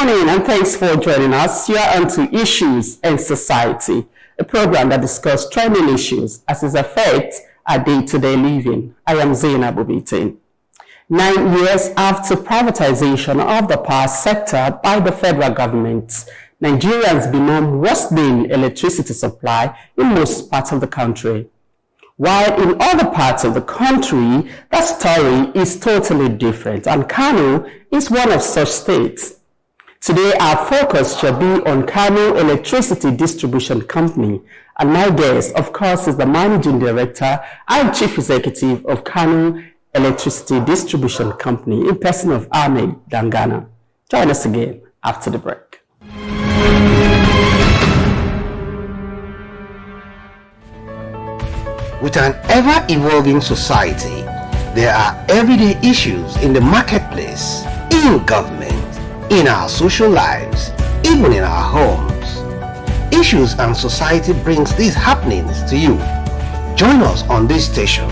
morning and thanks for joining us. You are on to Issues and Society, a program that discusses trending issues as it affects our day-to-day living. I am Zainab Obitin. 9 years after privatization of the power sector by the federal government, Nigerians bemoan worsening electricity supply in most parts of the country. While in other parts of the country, that story is totally different, and Kano is one of such states. Today, our focus shall be on Kano Electricity Distribution Company, and my guest, of course, is the Managing Director and Chief Executive of Kano Electricity Distribution Company, in person of Ahmed Dangana. Join us again after the break. With an ever-evolving society, there are everyday issues in the marketplace, in government, in our social lives, even in our homes. Issues and Society brings these happenings to you. Join us on this station.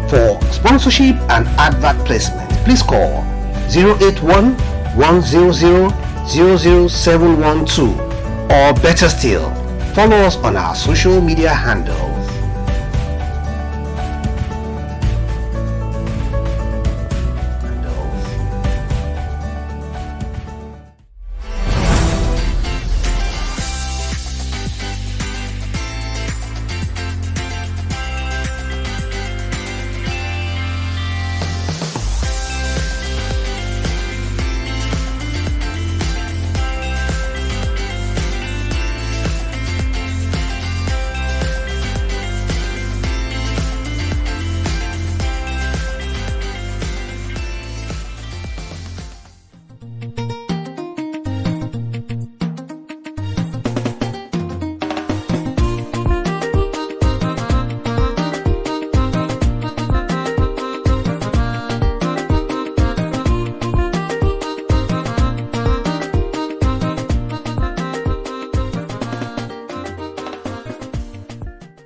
For sponsorship and advert placement, please call 081-100-00712, or better still, follow us on our social media handles.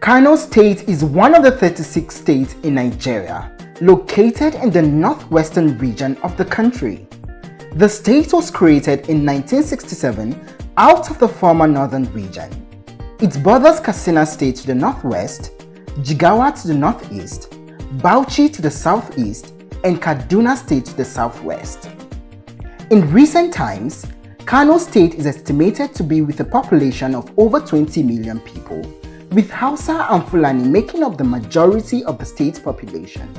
Kano State is one of the 36 states in Nigeria, located in the northwestern region of the country. The state was created in 1967 out of the former northern region. It borders Katsina State to the northwest, Jigawa to the northeast, Bauchi to the southeast, and Kaduna State to the southwest. In recent times, Kano State is estimated to be with a population of over 20 million people, with Hausa and Fulani making up the majority of the state's population.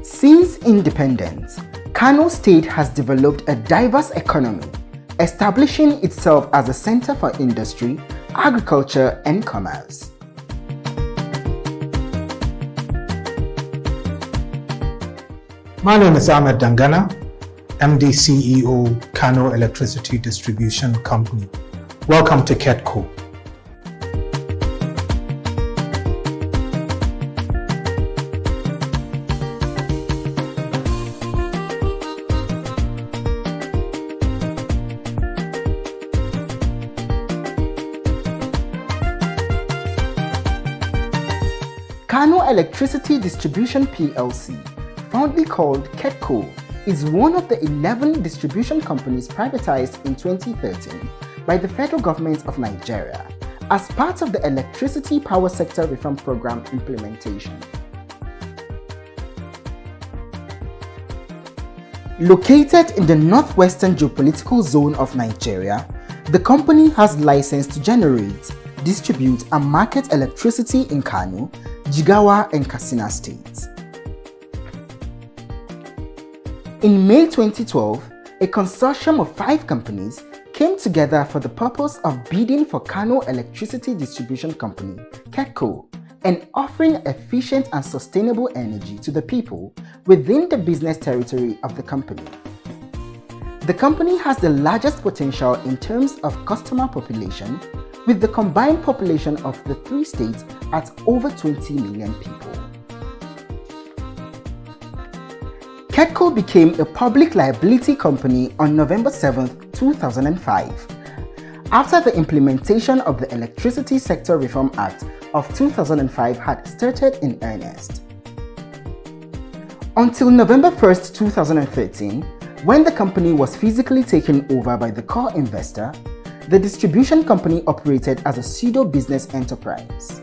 Since independence, Kano State has developed a diverse economy, establishing itself as a center for industry, agriculture, and commerce. My name is Ahmed Dangana, MD CEO, Kano Electricity Distribution Company. Welcome to Kedco. Kano Electricity Distribution PLC, fondly called Kedco, is one of the 11 distribution companies privatized in 2013 by the federal government of Nigeria as part of the Electricity Power Sector Reform Program implementation. Located in the northwestern geopolitical zone of Nigeria, the company has license to generate, distribute and market electricity in Kano, Jigawa and Katsina states. In May 2012, a consortium of 5 companies came together for the purpose of bidding for Kano Electricity Distribution Company, Kedco, and offering efficient and sustainable energy to the people within the business territory of the company. The company has the largest potential in terms of customer population, with the combined population of the 3 states at over 20 million people. Kedco became a public liability company on November 7, 2005, after the implementation of the Electricity Sector Reform Act of 2005 had started in earnest. Until November 1, 2013, When the company was physically taken over by the core investor, the distribution company operated as a pseudo-business enterprise.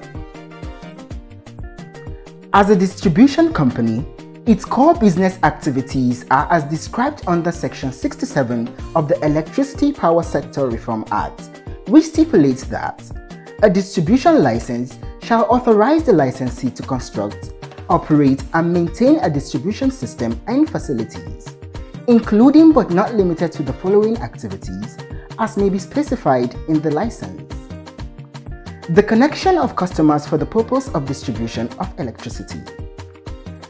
As a distribution company, its core business activities are as described under Section 67 of the Electricity Power Sector Reform Act, which stipulates that a distribution license shall authorize the licensee to construct, operate, and maintain a distribution system and facilities, including but not limited to the following activities as may be specified in the license: the connection of customers for the purpose of distribution of electricity,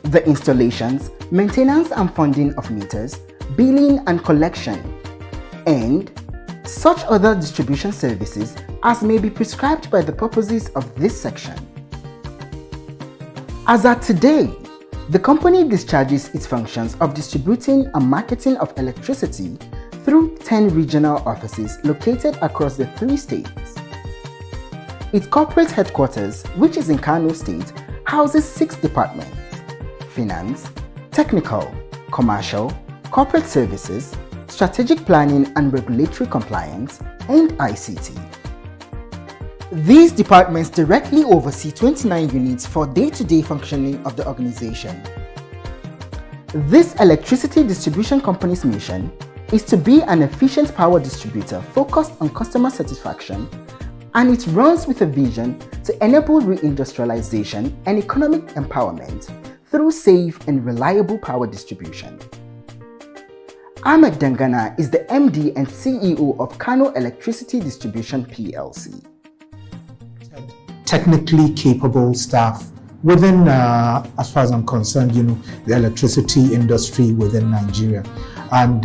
the installations, maintenance and funding of meters, billing and collection, and such other distribution services as may be prescribed by the purposes of this section. As at today, the company discharges its functions of distributing and marketing of electricity through 10 regional offices located across the 3 states. Its corporate headquarters, which is in Kano State, houses 6 departments: finance, technical, commercial, corporate services, strategic planning and regulatory compliance, and ICT. These departments directly oversee 29 units for day-to-day functioning of the organization. This electricity distribution company's mission is to be an efficient power distributor focused on customer satisfaction, and it runs with a vision to enable reindustrialization and economic empowerment through safe and reliable power distribution. Ahmed Dangana is the MD and CEO of Kano Electricity Distribution PLC. Technically capable staff within, as far as I'm concerned, the electricity industry within Nigeria. And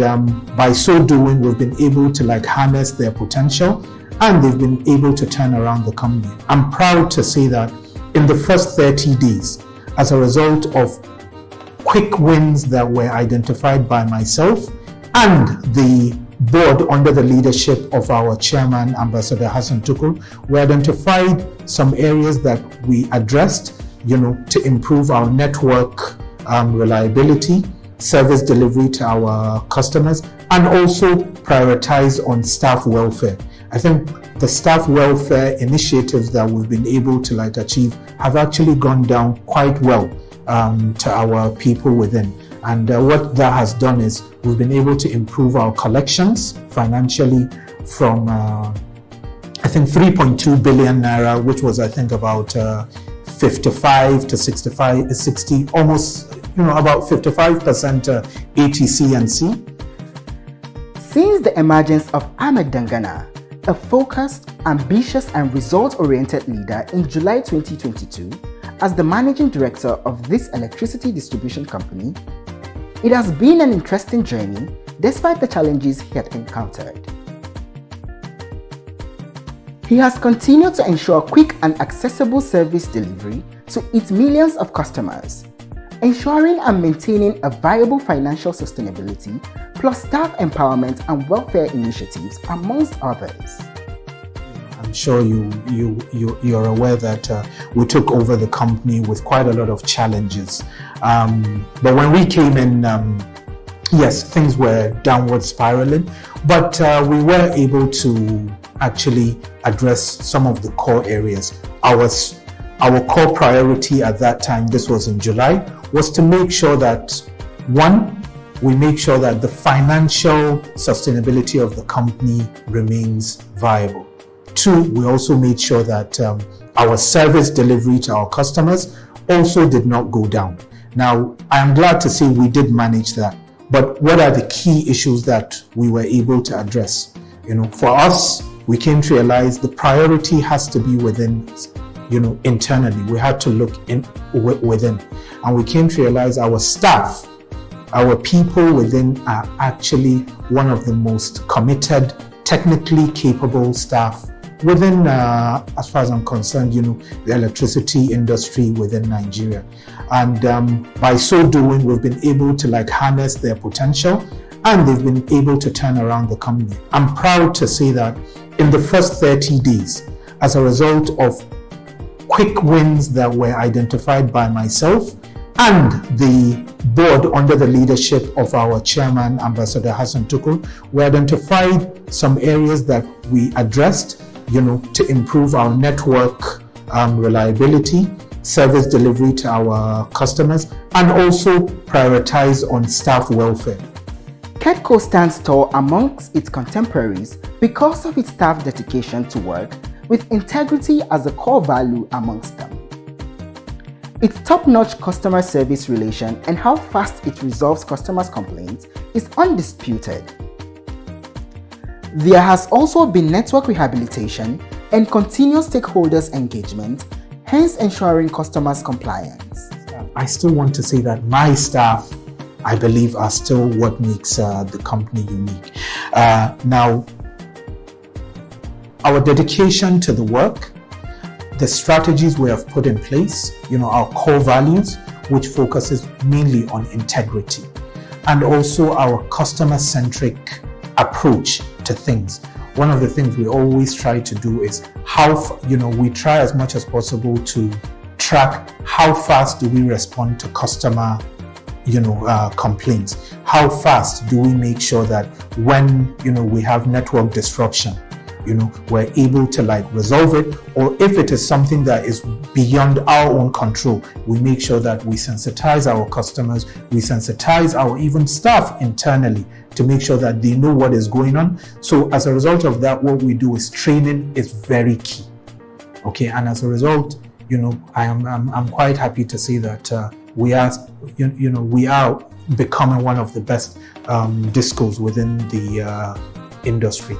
by so doing, we've been able to harness their potential, and they've been able to turn around the company. I'm proud to say that in the first 30 days, as a result of quick wins that were identified by myself and the board under the leadership of our chairman, Ambassador Hassan Tukur, we identified some areas that we addressed, to improve our network reliability, service delivery to our customers, and also prioritize on staff welfare. I think the staff welfare initiatives that we've been able to achieve have actually gone down quite well to our people within. And what that has done is we've been able to improve our collections financially from, 3.2 billion naira, which was, about 55 to 65, 60, almost, about 55% ATC and C. Since the emergence of Ahmed Dangana, a focused, ambitious, and result-oriented leader in July 2022 as the managing director of this electricity distribution company, it has been an interesting journey despite the challenges he had encountered. He has continued to ensure quick and accessible service delivery to its millions of customers, ensuring and maintaining a viable financial sustainability, plus staff empowerment and welfare initiatives, amongst others. I'm sure you're aware that we took over the company with quite a lot of challenges. But when we came in, yes, things were downward spiraling, but we were able to actually address some of the core areas. Our core priority at that time, this was in July, was to make sure that, one, we make sure that the financial sustainability of the company remains viable. Two, we also made sure that our service delivery to our customers also did not go down. Now, I'm glad to say we did manage that, but what are the key issues that we were able to address? For us, we came to realize the priority has to be within, internally. We had to look within, and we came to realize our staff, our people within are actually one of the most committed, technically capable staff within, as far as I'm concerned, the electricity industry within Nigeria. And by so doing, we've been able to harness their potential, and they've been able to turn around the company. I'm proud to say that in the first 30 days, as a result of quick wins that were identified by myself and the board, under the leadership of our chairman, Ambassador Hassan Tukur, we identified some areas that we addressed, to improve our network reliability, service delivery to our customers, and also prioritize on staff welfare. Kedco stands tall amongst its contemporaries because of its staff dedication to work with integrity as a core value amongst them. Its top-notch customer service relation and how fast it resolves customers' complaints is undisputed. There has also been network rehabilitation and continuous stakeholders engagement, hence ensuring customers' compliance. I still want to say that my staff, I believe, are still what makes the company unique. Now, our dedication to the work, the strategies we have put in place, our core values, which focuses mainly on integrity, and also our customer-centric approach to things. One of the things we always try to do is we try as much as possible to track how fast do we respond to customer complaints. How fast do we make sure that when we have network disruption, we're able to resolve it, or if it is something that is beyond our own control, we make sure that we sensitize our customers, we sensitize our even staff internally to make sure that they know what is going on. So as a result of that, what we do is training is very key. Okay, and as a result, I'm quite happy to say that we are becoming one of the best discos within the industry.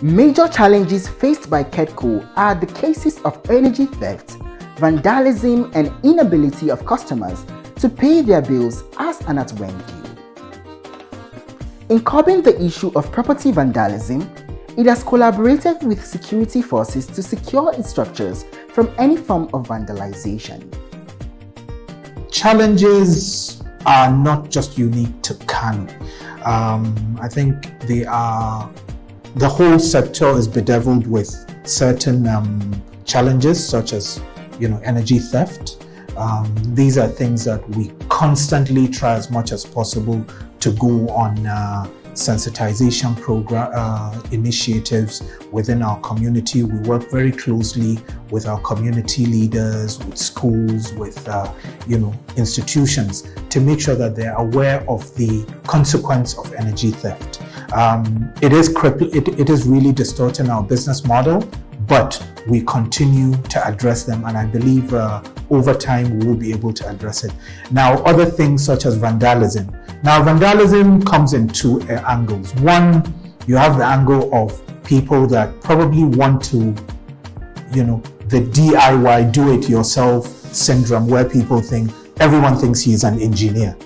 Major challenges faced by Kedco are the cases of energy theft, vandalism, and inability of customers to pay their bills as and at when due. In curbing the issue of property vandalism, it has collaborated with security forces to secure its structures from any form of vandalization. Challenges are not just unique to Kano. I think the whole sector is bedeviled with certain challenges, such as energy theft. These are things that we constantly try as much as possible to go on sensitization program initiatives within our community. We work very closely with our community leaders, with schools, with institutions to make sure that they're aware of the consequence of energy theft. It is really distorting our business model, but we continue to address them, and I believe over time we will be able to address it. Now, other things such as vandalism. Now, vandalism comes in two angles. One, you have the angle of people that probably want to, the DIY, do-it-yourself syndrome, where people think everyone thinks he's an engineer.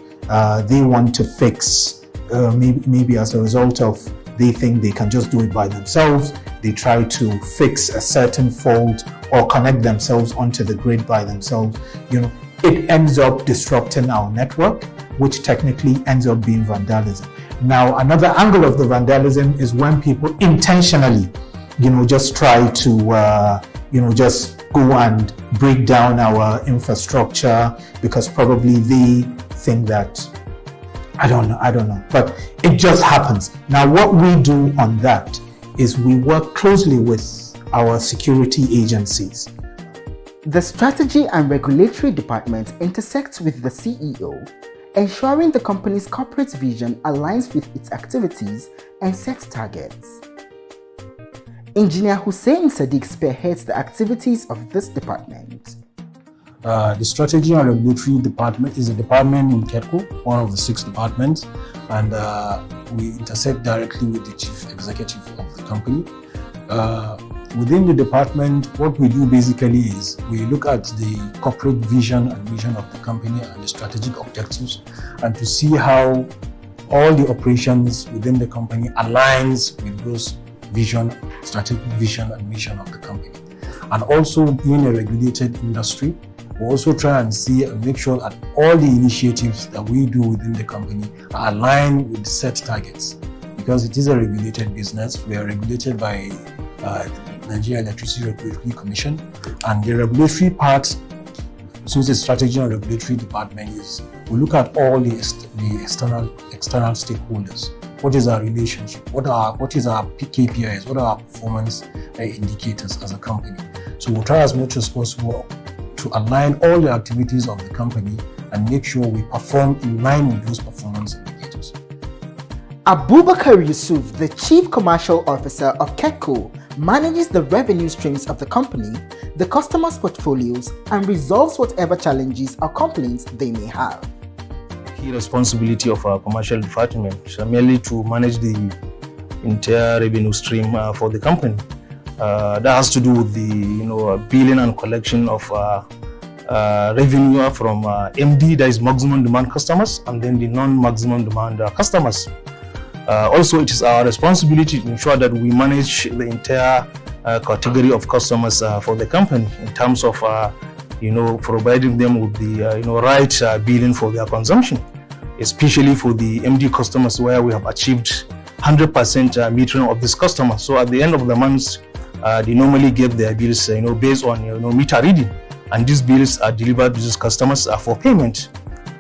They want to fix, maybe as a result of they think they can just do it by themselves. They try to fix a certain fault or connect themselves onto the grid by themselves. It ends up disrupting our network, which technically ends up being vandalism. Now, another angle of the vandalism is when people intentionally, just try to, just go and break down our infrastructure because probably they think that, I don't know, but it just happens. Now, what we do on that is we work closely with our security agencies. The strategy and regulatory department intersects with the CEO, ensuring the company's corporate vision aligns with its activities and sets targets. Engineer Hussein Sadiq spearheads the activities of this department. The Strategy and Regulatory Department is a department in Kedco, one of the 6 departments, and we intersect directly with the Chief Executive of the company. Within the department, what we do basically is we look at the corporate vision and mission of the company and the strategic objectives, and to see how all the operations within the company aligns with those strategic vision and mission of the company. And also, being a regulated industry, we also try and see and make sure that all the initiatives that we do within the company are aligned with set targets. Because it is a regulated business, we are regulated by the Nigeria Electricity Regulatory Commission, and the regulatory part since the strategy and regulatory department is, we look at all the external stakeholders. What is our relationship? What is our KPIs? What are our performance indicators as a company? So we'll try as much as possible to align all the activities of the company and make sure we perform in line with those performance indicators. Abubakar Yusuf, the Chief Commercial Officer of Kedco, manages the revenue streams of the company, the customers' portfolios, and resolves whatever challenges or complaints they may have. Key responsibility of our commercial department is merely to manage the entire revenue stream for the company. That has to do with the billing and collection of revenue from MD, that is maximum demand customers, and then the non-maximum demand customers. Also, it is our responsibility to ensure that we manage the entire category of customers for the company in terms of providing them with the right billing for their consumption, especially for the MD customers where we have achieved 100% metering of this customer. So at the end of the month, they normally get their bills based on meter reading, and these bills are delivered to these customers for payment.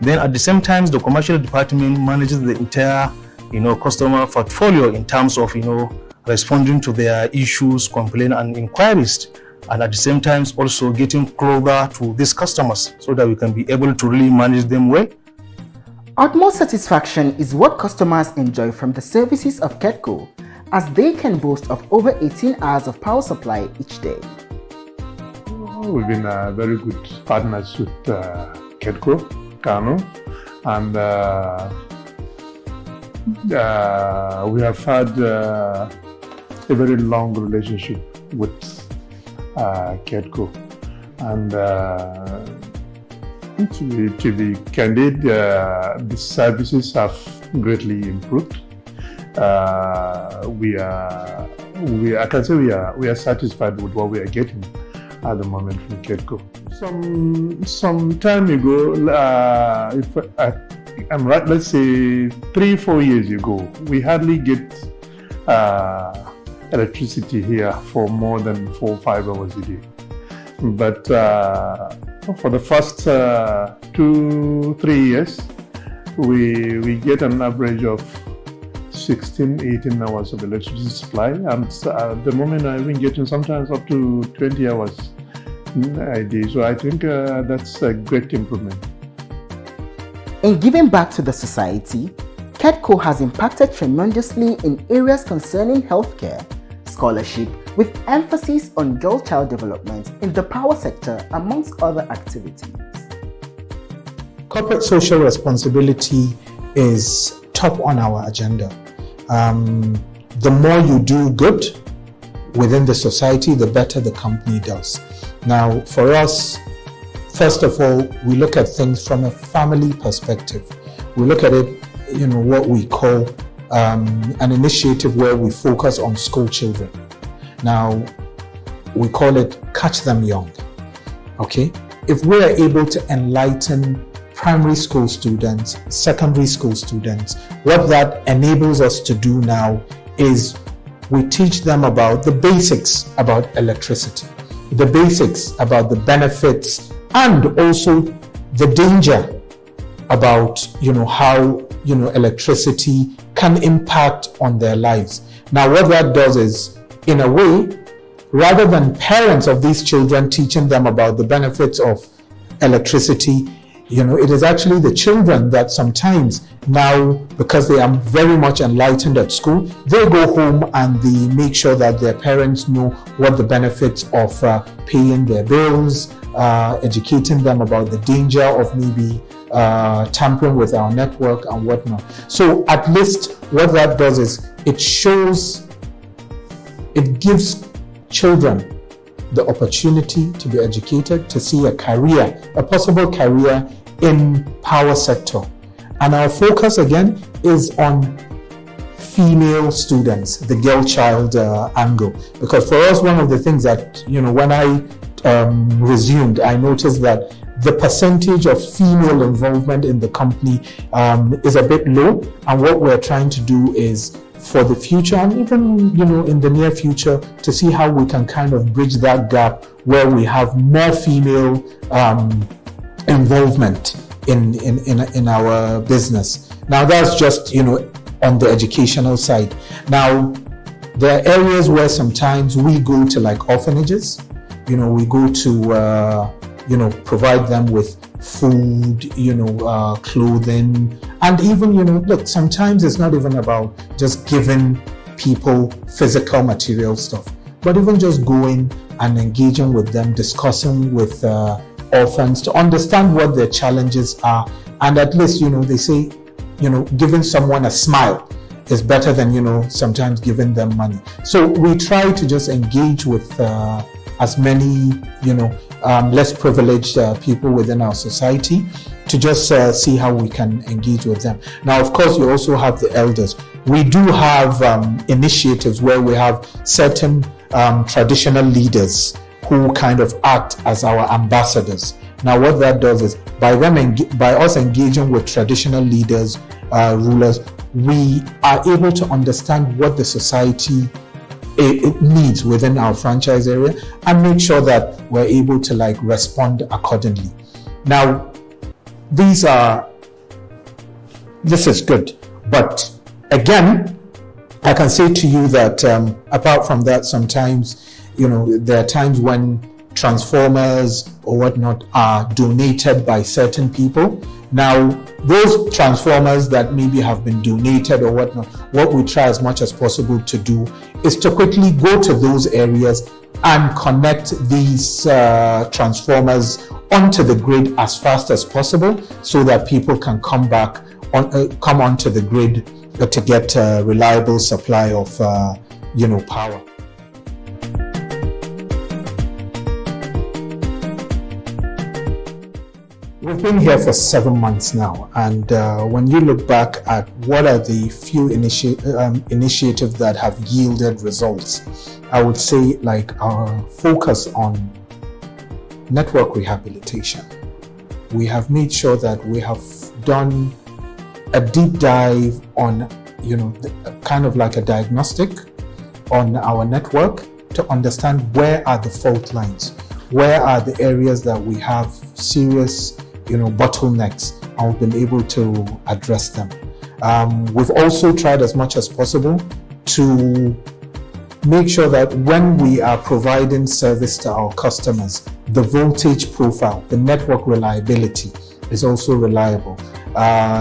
Then at the same time, the commercial department manages the entire customer portfolio in terms of responding to their issues, complaints and inquiries, and at the same time also getting closer to these customers so that we can be able to really manage them well. Utmost satisfaction is what customers enjoy from the services of Kedco, as they can boast of over 18 hours of power supply each day. We've been very good partners with Kedco, Kano, and we have had a very long relationship with Kedco, and to be candid, the services have greatly improved. We are satisfied with what we are getting at the moment from Kedco. Some time ago, if I'm right, let's say 3-4 years ago, we hardly get electricity here for more than 4-5 hours a day. But for the first 2-3 years, we get an average of 16-18 hours of electricity supply, and at the moment I've been getting sometimes up to 20 hours a day. So I think that's a great improvement. In giving back to the society, Kedco has impacted tremendously in areas concerning healthcare, scholarship, with emphasis on girl-child development in the power sector, amongst other activities. Corporate social responsibility is top on our agenda. The more you do good within the society, the better the company does. Now, for us, first of all, we look at things from a family perspective. We look at it, what we call an initiative where we focus on school children. Now, we call it Catch Them Young. Okay? If we are able to enlighten primary school students, secondary school students, what that enables us to do now is we teach them about the basics about electricity, the basics about the benefits, and also the danger about how electricity can impact on their lives. Now what that does is, in a way, rather than parents of these children teaching them about the benefits of electricity, it is actually the children that sometimes now, because they are very much enlightened at school, they go home and they make sure that their parents know what the benefits of paying their bills, educating them about the danger of maybe tampering with our network and whatnot. So at least what that does is it gives children the opportunity to be educated, to see a possible career in power sector. And our focus again is on female students, the girl child angle. Because for us, one of the things that, when I resumed, I noticed that the percentage of female involvement in the company is a bit low. And what we're trying to do is, for the future and even in the near future, to see how we can kind of bridge that gap where we have more female involvement in our business. Now that's just, on the educational side. Now, there are areas where sometimes we go to like orphanages, we go to, provide them with food, clothing, and even, look, sometimes it's not even about just giving people physical material stuff, but even just going and engaging with them, discussing with orphans to understand what their challenges are. And at least, they say, giving someone a smile is better than, sometimes giving them money. So we try to just engage with as many, less privileged people within our society to just see how we can engage with them. Now, of course, you also have the elders. We do have initiatives where we have certain traditional leaders who kind of act as our ambassadors. Now, what that does is by us engaging with traditional leaders, rulers, we are able to understand what the society it needs within our franchise area and make sure that we're able to respond accordingly. Now, this is good, but again, I can say to you that apart from that, sometimes, there are times when transformers or whatnot are donated by certain people. Now, those transformers that maybe have been donated or whatnot, what we try as much as possible to do is to quickly go to those areas and connect these transformers onto the grid as fast as possible so that people can come onto the grid to get a reliable supply of power. We've been here for 7 months now, and when you look back at what are the few initiatives that have yielded results, I would say our focus on network rehabilitation. We have made sure that we have done a deep dive on, kind of like a diagnostic on our network to understand where are the fault lines, where are the areas that we have serious bottlenecks, and we've been able to address them. We've also tried as much as possible to make sure that when we are providing service to our customers, the voltage profile, the network reliability is also reliable.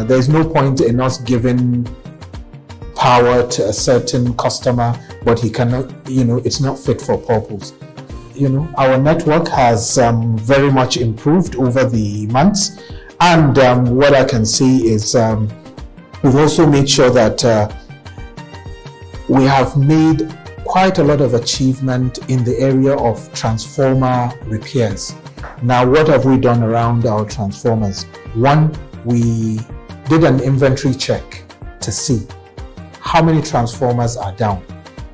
There's no point in us giving power to a certain customer, but he cannot, it's not fit for purpose. Our network has very much improved over the months, and what I can say is we've also made sure that we have made quite a lot of achievement in the area of transformer repairs. Now, what have we done around our transformers? One, we did an inventory check to see how many transformers are down,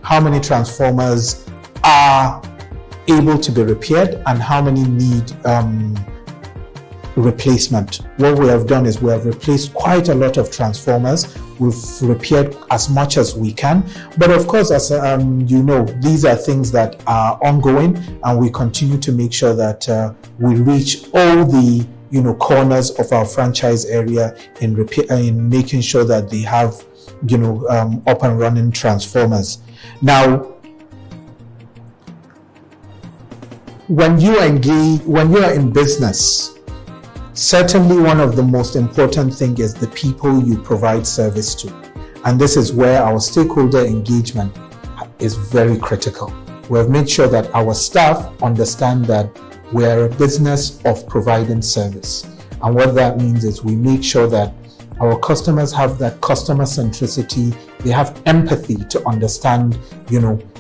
how many transformers are able to be repaired, and how many need replacement. What we have done is we have replaced quite a lot of transformers. We've repaired as much as we can, but of course, as these are things that are ongoing, and we continue to make sure that we reach all the corners of our franchise area in making sure that they have up and running transformers. Now, when you are in business, certainly one of the most important things is the people you provide service to. And this is where our stakeholder engagement is very critical. We have made sure that our staff understand that we're a business of providing service. And what that means is we make sure that our customers have that customer centricity. They have empathy to understand,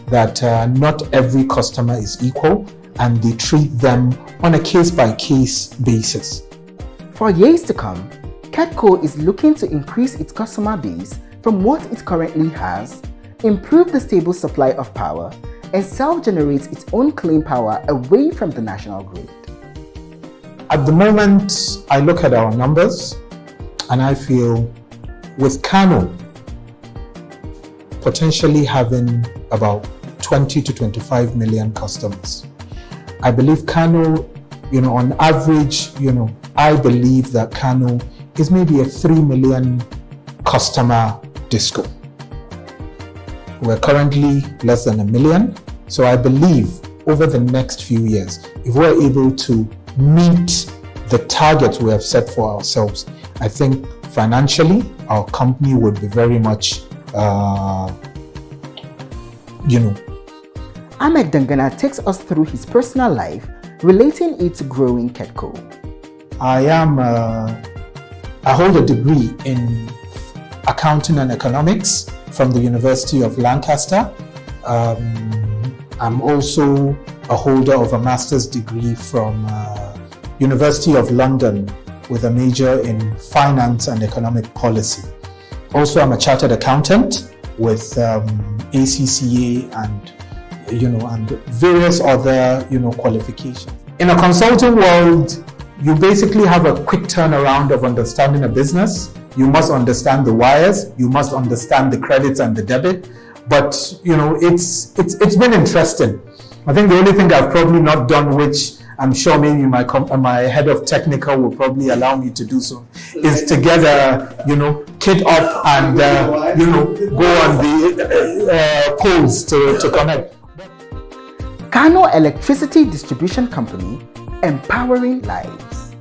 that not every customer is equal, and they treat them on a case-by-case basis. For years to come, Kedco is looking to increase its customer base from what it currently has, improve the stable supply of power, and self-generate its own clean power away from the national grid. At the moment, I look at our numbers and I feel with Kano potentially having about 20 to 25 million customers, I believe Kano on average, I believe that Kano is maybe a 3 million customer disco. We're currently less than 1 million. So I believe over the next few years, if we're able to meet the targets we have set for ourselves, I think financially, our company would be very much, Ahmed Dangana takes us through his personal life, relating it to growing Kedco. I hold a degree in accounting and economics from the University of Lancaster. I'm also a holder of a master's degree from University of London with a major in finance and economic policy. Also, I'm a chartered accountant with ACCA and various other qualifications. In a consulting world, you basically have a quick turnaround of understanding a business. You must understand the wires, you must understand the credits and the debit. But it's been interesting. I think the only thing I've probably not done, which I'm sure maybe my head of technical will probably allow me to do so, is to get a kit up and go on the poles to connect. Kano Electricity Distribution Company, empowering lives.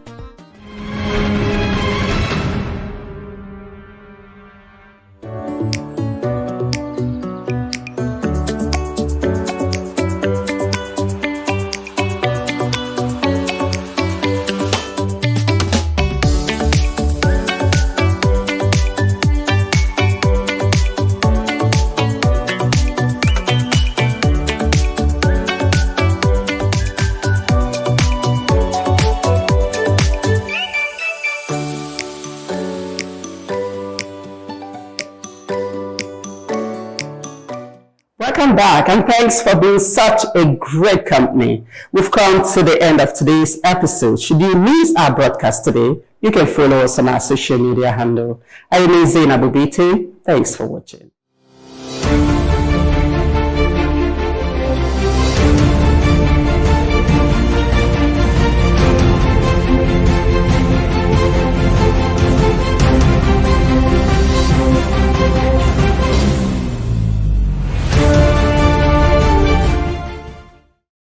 Welcome back, and thanks for being such a great company. We've come to the end of today's episode. Should you miss our broadcast today, you can follow us on our social media handle. I am Zainab Ubiti. Thanks for watching.